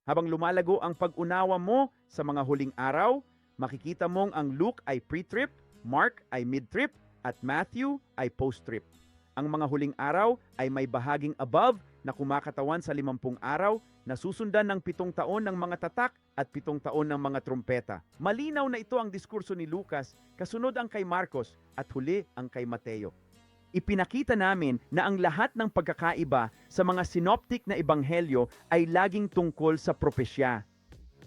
Habang lumalago ang pag-unawa mo sa mga huling araw, makikita mong ang Luke ay pre-trip, Mark ay mid-trip, at Matthew ay post-trip. Ang mga huling araw ay may bahaging above na kumakatawan sa 50 araw na susundan ng 7 taon ng mga tatak at 7 taon ng mga trumpeta. Malinaw na ito ang diskurso ni Lucas, kasunod ang kay Marcos at huli ang kay Mateo. Ipinakita namin na ang lahat ng pagkakaiba sa mga synoptic na ebanghelyo ay laging tungkol sa propesya.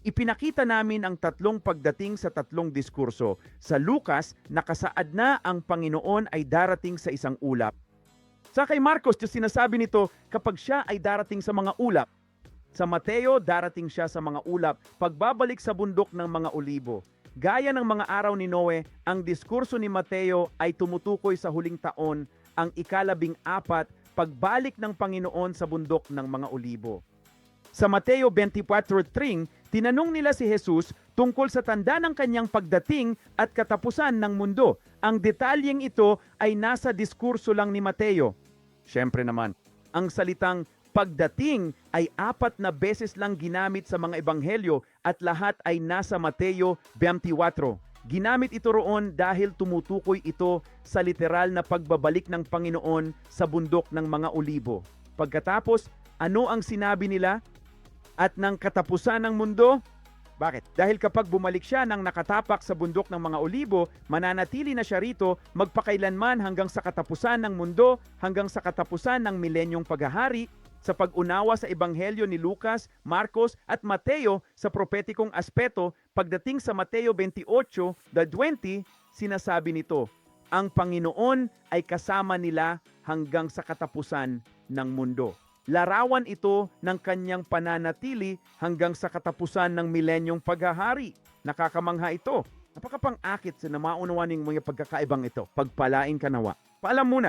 Ipinakita namin ang tatlong pagdating sa tatlong diskurso. Sa Lucas, nakasaad na ang Panginoon ay darating sa isang ulap. Sa kay Marcos, yung sinasabi nito kapag siya ay darating sa mga ulap. Sa Mateo, darating siya sa mga ulap pagbabalik sa bundok ng mga olibo. Gaya ng mga araw ni Noe, ang diskurso ni Mateo ay tumutukoy sa huling taon, ang ika-14, pagbalik ng Panginoon sa bundok ng mga olibo. Sa Mateo 24:3, tinanong nila si Jesus tungkol sa tanda ng kanyang pagdating at katapusan ng mundo. Ang detalyeng ito ay nasa diskurso lang ni Mateo. Siyempre naman, ang salitang pagdating ay 4 na beses lang ginamit sa mga ebanghelyo at lahat ay nasa Mateo 24. Ginamit ito roon dahil tumutukoy ito sa literal na pagbabalik ng Panginoon sa bundok ng mga olibo. Pagkatapos, ano ang sinabi nila? At ng katapusan ng mundo? Bakit? Dahil kapag bumalik siya nang nakatapak sa bundok ng mga olibo, mananatili na siya rito magpakailanman hanggang sa katapusan ng mundo, hanggang sa katapusan ng milenyong paghahari. Sa pag-unawa sa ebanghelyo ni Lucas, Marcos at Mateo sa propetikong aspeto, pagdating sa Mateo 28:20, sinasabi nito, ang Panginoon ay kasama nila hanggang sa katapusan ng mundo. Larawan ito ng kanyang pananatili hanggang sa katapusan ng milenyong paghahari. Nakakamangha ito. Napakapang-akit sa namaunawa ng mga pagkakaibang ito. Pagpalain ka nawa. Paalam muna.